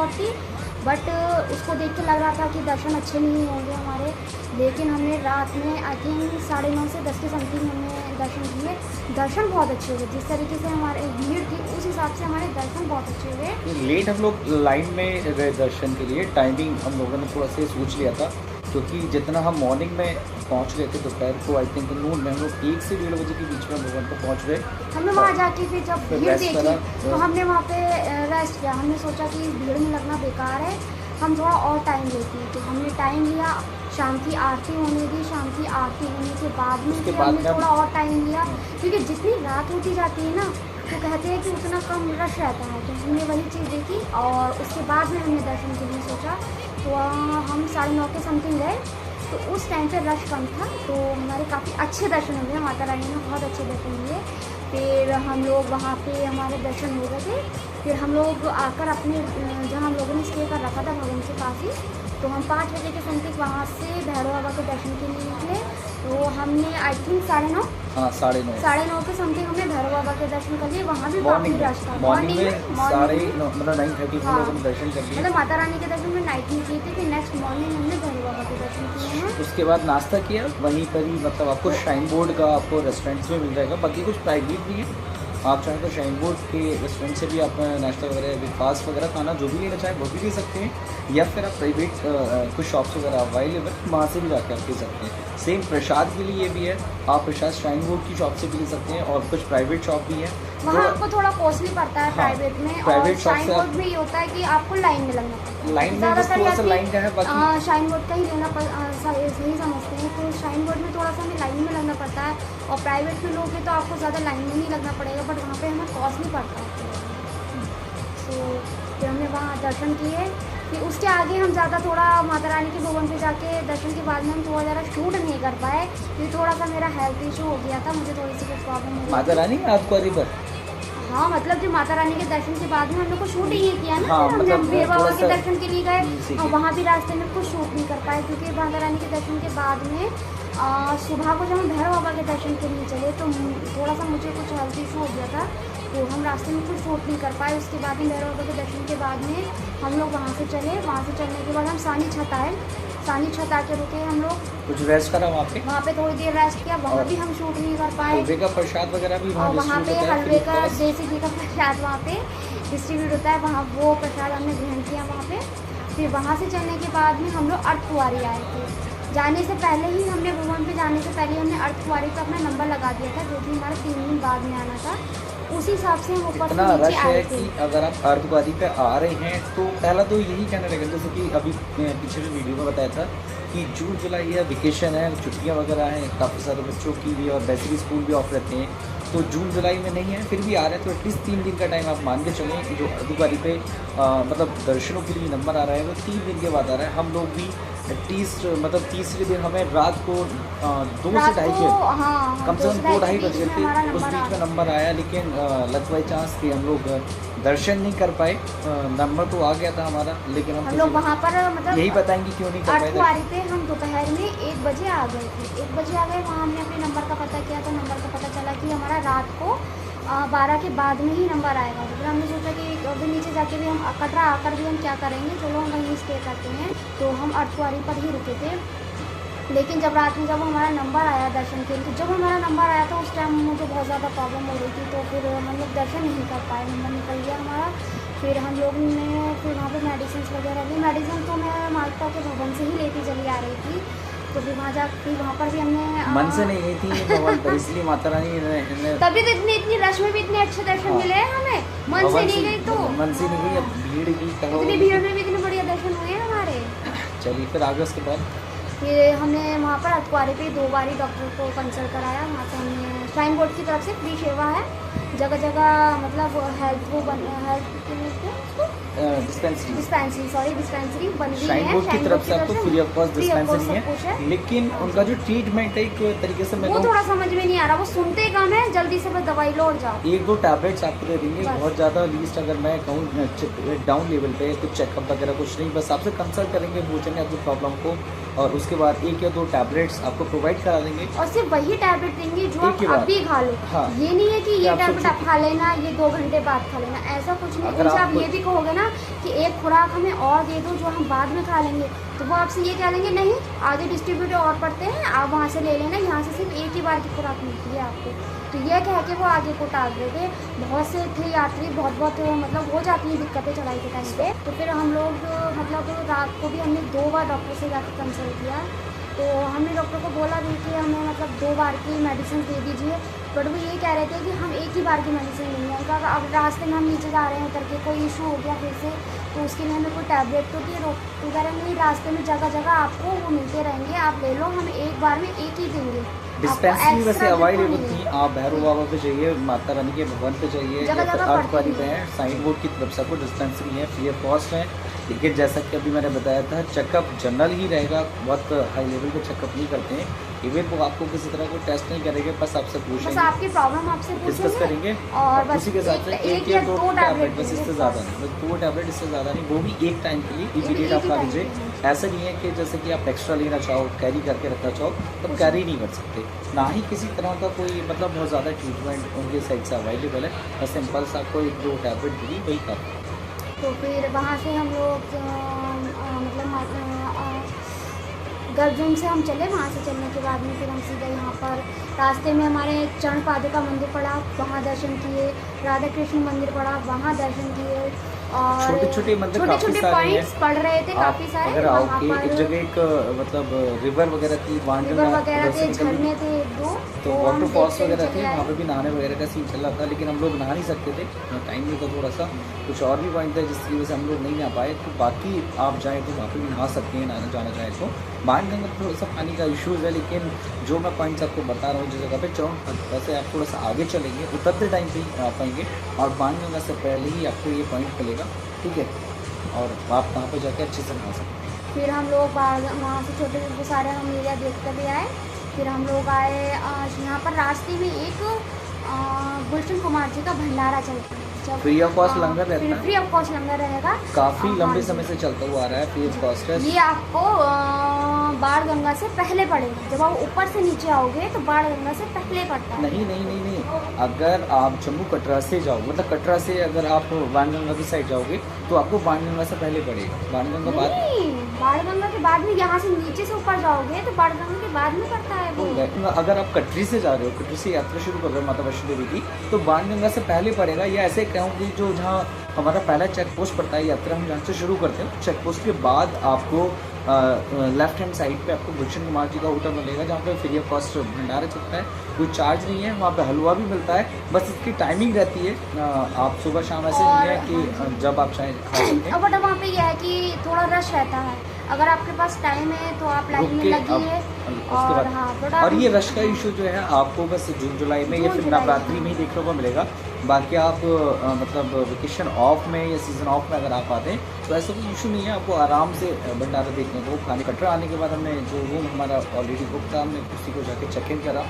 Spot थी, but उसको देख के लग रहा था कि दर्शन अच्छे नहीं होंगे हमारे। लेकिन हमने रात में आई थिंक 9:30 से 10 के समथिंग हमने दर्शन किए। दर्शन बहुत अच्छे हुए, जिस तरीके से हमारे भीड़ थी उस हिसाब से हमारे दर्शन बहुत अच्छे हुए। लेट हम लोग लाइन में गए दर्शन के लिए, टाइमिंग हम लोगों ने थोड़ा सा सोच लिया था, क्योंकि जितना हम मॉर्निंग में पहुंच गए थे दोपहर को, आई थिंक नून में हम लोग 1 से 1:30 बजे के बीच में भवन पर पहुंच गए। हमने वहाँ जाके फिर जब फिर भीड़ रेस्ट देखी करा, तो हमने वहाँ पे रेस्ट किया। हमने सोचा कि इस भीड़ में लगना बेकार है, हम थोड़ा और टाइम लेते हैं। तो हमने टाइम लिया, शाम की आरती होने दी। शाम की आरती होने के बाद में फिर हमने थोड़ा और टाइम लिया, क्योंकि जितनी रात होती जाती है ना तो कहते हैं कि उतना कम रश रहता है। तो हमने वही चीज़ देखी और उसके बाद में हमने दर्शन के लिए सोचा। तो हम 9:30 के समथिंग गए, तो उस टाइम पे रश कम था, तो हमारे काफ़ी अच्छे दर्शन हुए। माता रानी ने बहुत अच्छे दर्शन हुए। फिर हम लोग वहाँ पे हमारे दर्शन हो गए थे। फिर हम लोग आकर अपने जहाँ हम लोगों ने स्टे कर रखा था भवन के पास ही, तो हम 5 बजे के समथिंग वहाँ से भैरव बाबा के दर्शन के लिए निकले। तो हमने आई थिंक 9:30 हाँ 9:30 के समथिंग हमने भैरव बाबा के दर्शन कर लिए। वहाँ भी मॉर्निंग काफ़ी में, रश था। मॉर्निंग में 9:30 मतलब 9:30 हाँ, हम लोगों ने दर्शन कर लिए। मतलब माता रानी के दर्शन में नाइट में किए थे, फिर नेक्स्ट मॉर्निंग हमने भैरव बाबा के दर्शन किए हैं। उसके बाद नाश्ता किया वहीं पर ही, मतलब आपको श्राइन बोर्ड का आपको रेस्टोरेंट्स में मिल जाएगा, बाकी कुछ प्राइवेट भी है। आप चाहें तो श्राइन बोर्ड के रेस्टोरेंट से भी आप नाश्ता वगैरह, ब्रेकफास्ट वगैरह खाना जो भी लेना चाहें वो भी ले सकते हैं, या फिर आप प्राइवेट कुछ शॉप्स वगैरह अवेलेबल वहाँ से भी जाकर आप ले सकते हैं। सेम प्रसाद के लिए ये भी है, आप प्रसाद श्राइन बोर्ड की शॉप से भी ले सकते हैं, और कुछ प्राइवेट शॉप भी है। वहाँ आपको थोड़ा कॉस्टली पड़ता है प्राइवेट में। प्राइवेट और शॉप शाइन से बोर्ड में ये होता है कि आपको लाइन में लगना पड़ता है। लाइन में बस थोड़ा सा लाइन का है, बाकी शाइन बोर्ड का ही लेना सही समझते हैं। तो शाइन बोर्ड में थोड़ा सा हमें लाइन में लगना पड़ता है, और प्राइवेट में लोगे तो आपको ज़्यादा लाइन में नहीं लगना पड़ेगा, बट वहाँ पे हमें कॉस्टली पड़ता है। तो फिर हमने वहाँ दर्शन किए। फिर उसके आगे हम ज़्यादा थोड़ा माता रानी के भवन पे जाके दर्शन के बाद में हम थोड़ा ज़्यादा शूट नहीं कर पाए, क्योंकि थोड़ा सा मेरा हेल्थ इशू हो गया था, मुझे थोड़ी सी कुछ प्रॉब्लम हो गई। माता रानी आपको रिवर, हाँ, मतलब जो माता रानी के दर्शन के बाद में हम लोग को शूट ही नहीं किया ना। हाँ, हम मतलब भैरव बाबा थोड़ा के सा दर्शन के लिए गए और वहाँ भी रास्ते में कुछ शूट नहीं कर पाए, क्योंकि माता रानी के दर्शन के बाद में सुबह को जब हम भैरव बाबा के दर्शन के लिए चले तो थोड़ा सा मुझे कुछ हेल्थ इशू हो गया था, तो हम रास्ते में कुछ शूट नहीं कर पाए। उसके बाद में भैरव बाबा के दर्शन के बाद में हम लोग वहाँ से चले। वहाँ से चलने के बाद हम सानी छत आए। सानी छत आके रुके हम लोग, कुछ रेस्ट करा वहाँ पे थोड़ी देर रेस्ट किया। वहाँ भी हम शूट नहीं कर पाए। हलवे का प्रसाद वगैरह भी और वहाँ पे distribute होता है, हलवे free का, class। देसी घी का प्रसाद वहाँ पे डिस्ट्रीब्यूट होता है, वहाँ वो प्रसाद हमने ग्रहण किया वहाँ पे। फिर वहाँ से चलने के बाद में हम लोग अर्धकुंवारी आए थे। जाने से पहले ही हमने भगवान पे जाने से पहले हमने अर्धकुंवारी पे अपना नंबर लगा दिया था, जो कि हमारा 3 दिन बाद में आना था। उसी हिसाब से हम ऊपर से इतना नीचे रश आए है थे। कि अगर आप अर्धकुंवारी पे आ रहे हैं तो पहला तो यही कहना रहेगा, जैसे कि अभी पीछे जो वीडियो में बताया था कि जून जुलाई या वेकेशन है, छुट्टियां वगैरह हैं काफ़ी सारे बच्चों की भी, और वैसे भी स्कूल भी ऑफ रहते हैं, तो जून जुलाई में नहीं है, फिर भी आ रहे हैं तो एटलीस्ट 3 दिन का टाइम आप मान के चलें कि जो अर्धकुंवारी पे मतलब दर्शनों के लिए नंबर आ रहा है वो 3 दिन के बाद आ रहा है। हम लोग भी एटलीस्ट मतलब तीसरे दिन हमें रात को 2 से ढाई के कम से कम 2-2:30 बज गए थे, उस बीच में नंबर आया। लेकिन लक बाई चांस कि हम लोग दर्शन नहीं कर पाए, नंबर तो आ गया था हमारा, लेकिन हम लोग वहाँ पर मतलब यही बताएंगे क्यों नहीं कर पाए। अर्धकुंवारी पे हम दोपहर में 1 बजे आ गए थे। 1 बजे आ गए, वहाँ हमने अपने नंबर का पता किया, तो नंबर का पता चला कि हमारा रात को 12 के बाद में ही नंबर आएगा। तो फिर हमने सोचा कि अभी नीचे जाके भी हम कटरा आकर भी हम क्या करेंगे, चलो हम वहीं स्टे करते हैं। तो हम अर्धकुंवारी पर ही रुके थे। लेकिन जब रात में जब हमारा नंबर आया दर्शन के लिए, तो जब हमारा नंबर आया था उस टाइम मुझे बहुत ज़्यादा प्रॉब्लम हो रही थी, तो फिर हम लोग दर्शन नहीं कर पाए, नंबर निकल गया हमारा। फिर हम लोग ने फिर वहाँ पे मेडिसिन वगैरह ली। मेडिसिन तो मैं मालपुरा के भवन से ही लेती चली आ रही थी, तो फिर वहाँ पर भी हमने मन से नहीं गई थी भगवान पर, इसलिए माता रानी ने तभी तो इतनी रश में भी इतने अच्छे दर्शन मिले हैं हमें। मन से नहीं गई तो मन से नहीं गई, अब भीड़ की इतनी भीड़ में भी इतने बढ़िया दर्शन हुए हैं हमारे। चलिए फिर आगे उसके बाद फिर हमने वहाँ पर अर्धकुंवारी पे 2 बार ही डॉक्टर को कंसल्ट कराया। वहाँ से हमने श्राइन बोर्ड की तरफ से फ्री सेवा है, जगह जगह मतलब डिस्पेंसरी बन गई है। श्राइन बोर्ड की तरफ से आपको फ्री ऑफ कॉस्ट डिस्पेंसरी है, लेकिन उनका जो ट्रीटमेंट है एक तरीके से वो थोड़ा समझ में नहीं आ रहा, वो सुनते कम है, जल्दी से बस दवाई लो और जाओ। 1-2 टैबलेट्स आपको दे देंगे, बहुत ज़्यादा लीस्ट अगर मैं कहूँ डाउन लेवल पे कुछ चेकअप वगैरह कुछ नहीं, बस आपसे कंसल्ट करेंगे, पूछेंगे आपकी प्रॉब्लम को, और उसके बाद 1 या 2 टैबलेट्स आपको प्रोवाइड करा देंगे। और सिर्फ वही टैबलेट देंगे जो एक ही आप बार। अभी खा लो। हाँ। ये नहीं है कि कि ये आपसे टैबलेट आप खा लेना, ये 2 घंटे बाद खा लेना, ऐसा कुछ नहीं। अगर उनसे आप आपको- ये भी कहोगे ना कि एक खुराक हमें और दे दो जो हम बाद में खा लेंगे, तो वो आपसे ये कह लेंगे नहीं, आगे डिस्ट्रीब्यूटर और पड़ते हैं, आप वहाँ से ले लेना, यहाँ से सिर्फ एक ही बार की खुराक मिलती है आपको। तो ये कह के वो आगे को टाल देते। बहुत से थे यात्री, बहुत मतलब हो जाती हैं दिक्कतें चढ़ाई के टाइम पे। तो फिर हम लोग मतलब रात को भी हमने 2 बार डॉक्टर से जाकर कंसल्ट किया। तो हमने डॉक्टर को बोला भी कि हमें मतलब 2 बार की मेडिसिन दे दीजिए, बट वो ये कह रहे थे कि हम एक ही बार की मेडिसिन लेंगे। उनका अब रास्ते में हम नीचे जा रहे हैं उतर के, कोई इशू हो गया फिर से, तो उसके लिए हमें कोई टैबलेट तो दिए। तो कह रहे नहीं, रास्ते में जगह जगह आपको वो मिलते रहेंगे, आप ले लो, हम एक बार में एक ही देंगे। डिस्पेंसरी वैसे अवेलेबल थी, आप भैरव बाबा पे जाइए, माता रानी के भवन पे जाइए, या जगह फिर जगह अर्धवारी पड़ती पे है। है, साइन बोर्ड की तरफ से आपको डिस्पेंसरी है, फ्री ऑफ कॉस्ट है। लेकिन जैसा कि अभी मैंने बताया था, चेकअप जनरल ही रहेगा, बहुत हाई लेवल पे चेकअप नहीं करते हैं। इवन वो आपको किसी तरह कोई टेस्ट नहीं करेंगे, बस आपसे बस पूछेंगे, आपकी प्रॉब्लम आपसे डिस्कस करेंगे और बस उसी के साथ में एक 1 या 2 टैबलेट टैबलेट, बस देंगे इससे ज़्यादा नहीं, बस 2 टैबलेट, इससे ज़्यादा नहीं, वो भी एक टाइम के लिए एक इमीडिएट ही आप खा टाइम लीजिए। के लिए। ऐसा नहीं है कि जैसे कि आप एक्स्ट्रा लेना चाहो, कैरी करके रखना चाहो, तो कैरी नहीं कर सकते, ना ही किसी तरह का कोई मतलब बहुत ज़्यादा ट्रीटमेंट उनके साइड से अवेलेबल है। बस सिंपल सा आपको 1-2 टैबलेट दी, वही काफ़ी। तो फिर वहाँ से हम लोग मतलब गर्जन से हम चले। वहाँ से चलने के बाद में फिर हम सीधे यहाँ पर रास्ते में हमारे चरण पादुका मंदिर पड़ा, वहाँ दर्शन किए। राधा कृष्ण मंदिर पड़ा, वहाँ दर्शन किए। और छोटे-छोटे मंदिर काफ़ी छोटे-छोटे सारे पॉइंट्स हैं। पड़ रहे थे, आप काफ़ी सारे। अगर वहाँ आओगे, एक पर जगह एक मतलब रिवर वगैरह थी, रिवर वांडना वगैरह उधर से थे, निकल झरने थे 1-2, तो हम वाटरफॉल्स देखते वगैरह थे, चले आए। वहाँ पे भी नहाने वगैरह का सीन चल रहा था, लेकिन हम लोग नहा नहीं सकते थे, टाइम नहीं था थोड़ा सा। कुछ और भी पॉइंट था जिसकी वजह से हम लोग नहीं नहा पाए। तो बाकी आप जाएँ तो वहाँ पे भी नहा सकते हैं, नहाना जाना चाहें तो। बाणगंगा में थोड़ा सा पानी का इशूज़ है, लेकिन जो मैं पॉइंट्स आपको बता रहा हूँ, जिस जगह पे चरण वैसे आप थोड़ा सा आगे चलेंगे, उतरते टाइम पे ही आ पाएंगे, और बाणगंगा से पहले ही आपको ये पॉइंट मिलेगा, ठीक है, और आप वहाँ पे जाके अच्छे से नहा सकते हैं। फिर हम लोग वहाँ से छोटे छोटे सारे हम एरिया देख कर भी आए। फिर हम लोग आए यहाँ पर रास्ते में एक गुलशन कुमार जी का भंडारा चलता है। फ्री ऑफ कॉस्ट लंगर रहता है, फ्री ऑफ कॉस्ट लंगर रहेगा, काफ़ी हाँ लंबे जी। समय से चलता हुआ आ रहा है, फ्री ऑफ कॉस्ट है। ये आपको बाण गंगा से पहले पड़ेगा। जब आप ऊपर से नीचे आओगे तो बाण गंगा से पहले पड़ता है। नहीं नहीं नहीं नहीं, अगर आप जम्मू कटरा से जाओ, मतलब कटरा से अगर आप बाणगंगा की साइड जाओगे, तो आपको बाणगंगा से पहले पड़ेगा, बाणगंगा बाद नहीं, बाणगंगा के बाद में यहाँ से नीचे से ऊपर जाओगे तो बाणगंगा के बाद में पड़ता है वो। अगर आप कटरी से जा रहे हो, कटरी से यात्रा शुरू कर रहे हो माता वैष्णो देवी की, तो बाणगंगा से पहले पड़ेगा। या ऐसे कहूँ कि जो जहाँ हमारा पहला चेक पोस्ट पड़ता है, यात्रा हम जहाँ से शुरू करते हैं, चेक पोस्ट के बाद आपको लेफ्ट हैंड साइड पे आपको गुलशन कुमार जी का होटल मिलेगा, जहाँ पे फ्री ऑफ कॉस्ट भंडारा चलता है, कोई चार्ज नहीं है। वहाँ पे हलवा भी मिलता है, बस इसकी टाइमिंग रहती है, आप सुबह शाम ऐसे नहीं है कि जब आप चाहें खा सकते हैं। बट वहाँ पे यह है कि थोड़ा रश रहता है, अगर आपके पास टाइम है तो आप लाइन में लगिए। और हाँ, बट और ये रश का इशू जो है आपको बस जून जुलाई में या फिर नवरात्रि में ही देखने को मिलेगा। बाकी आप मतलब वेकेशन ऑफ में या सीज़न ऑफ में अगर आप आते हैं तो ऐसा कोई इशू नहीं है, आपको आराम से भंडारा देखने को। खाने कटरा आने के बाद हमने जो रूम हमारा ऑलरेडी बुक था, हमने उसी को जाके चेक इन करा,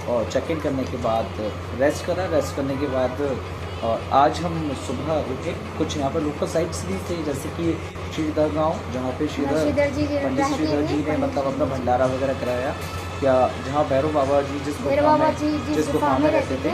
और चेक इन करने के बाद रेस्ट करा। रेस्ट करने के बाद और आज हम सुबह उठे, कुछ यहाँ पर लोकल साइट्स भी थे, जैसे कि श्रीधर गाँव, जहाँ पे श्रीधर जी पंडित श्रीधर जी ने मतलब अपना भंडारा वगैरह कराया, या जहाँ भैरव बाबा जी जिस गुफा में रहते थे,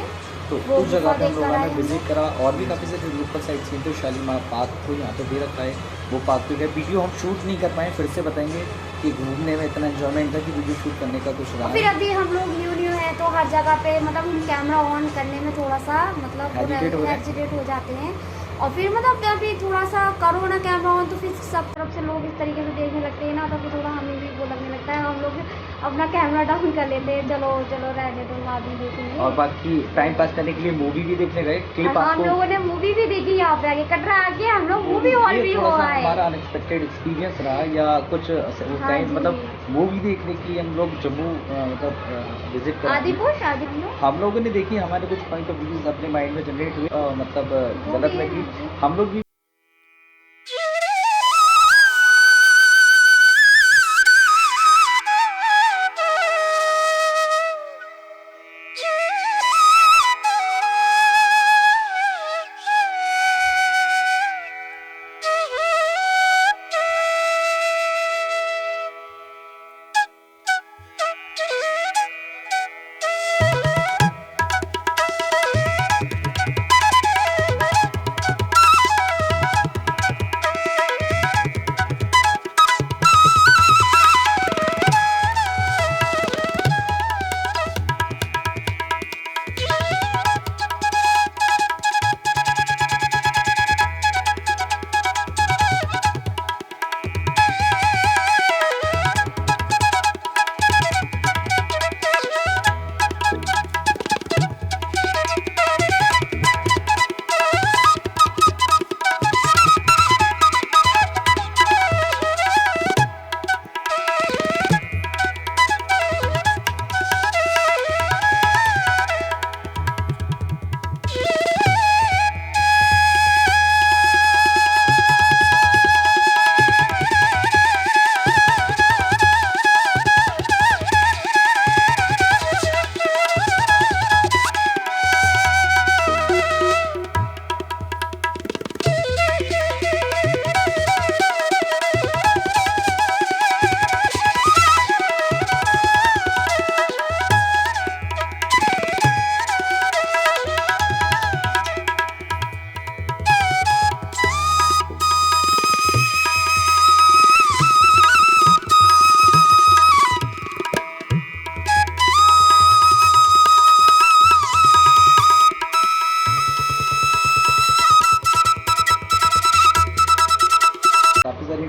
तो उस जगह पे हम लोगों ने विजिट करा। और भी काफ़ी सारे लोकल साइट्स हैं, तो शालीमार पार्क को यहाँ पे दे रखा है, वो पार्क पे गए। वीडियो हम शूट नहीं कर पाए, फिर से बताएंगे कि घूमने में इतना एंजॉयमेंट था कि वीडियो शूट करने का कुछ रहा। फिर अभी हम लोग न्यू है तो हर जगह पे मतलब हम कैमरा ऑन करने में थोड़ा सा मतलब हेजिटेट हो जाते हैं, और फिर मतलब अभी थोड़ा सा करो ना कैमरा ऑन तो फिर सब तरफ से लोग इस तरीके से देखने लगते हैं ना, तो फिर थोड़ा हमें भी वो लगने लगता है, हम लोग अपना कैमरा डाउन कर लेते हैं, चलो चलो रहने दो, बाद में देखेंगे। और बाकी टाइम पास करने के लिए मूवी भी देखने गए, क्लिप हम लोगों ने मूवी भी देखी यहाँ पे आके, कटरा आके हम लोग मूवी हॉल भी हो आए। हमारा अनएक्सपेक्टेड एक्सपीरियंस रहा, या कुछ टाइम मतलब मूवी देखने की हम लोग जम्मू मतलब विजिट कर आदिपुर हम लोगों ने देखी, हमारे कुछ पॉइंट ऑफ व्यूज अपने माइंड में जनरेट हुए, मतलब गलत लगी, हम लोग भी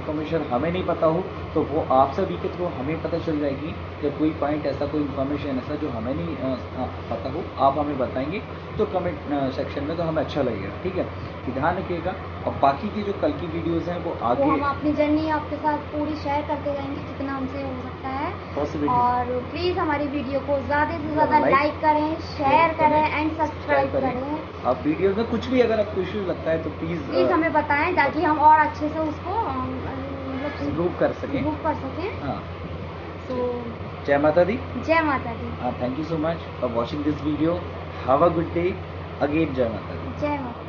इन्फॉर्मेशन हमें नहीं पता हो तो वो आप सभी के थ्रू हमें पता चल जाएगी। या कोई पॉइंट ऐसा, कोई इन्फॉर्मेशन ऐसा जो हमें नहीं पता हो, आप हमें बताएंगे तो कमेंट सेक्शन में, तो हमें अच्छा लगेगा। ठीक है, कि ध्यान रखिएगा। और बाकी की जो कल की वीडियोज़ हैं वो आगे वो हम अपनी जर्नी आपके साथ पूरी शेयर करते रहेंगे जितना हमसे हो सकता है। पॉसिबिलिटी, और प्लीज़ हमारी वीडियो को ज़्यादा से ज़्यादा लाइक करें, शेयर करें एंड सब्सक्राइब करें। आप वीडियो में कुछ भी अगर आपको इश्यू लगता है तो प्लीज़ हमें बताएं ताकि हम और अच्छे से उसको इम्प्रूव कर सकें। हाँ, तो जय माता दी। जय माता दी। Thank you so much for watching this video. Have a good day. Again जय माता दी। जय माता।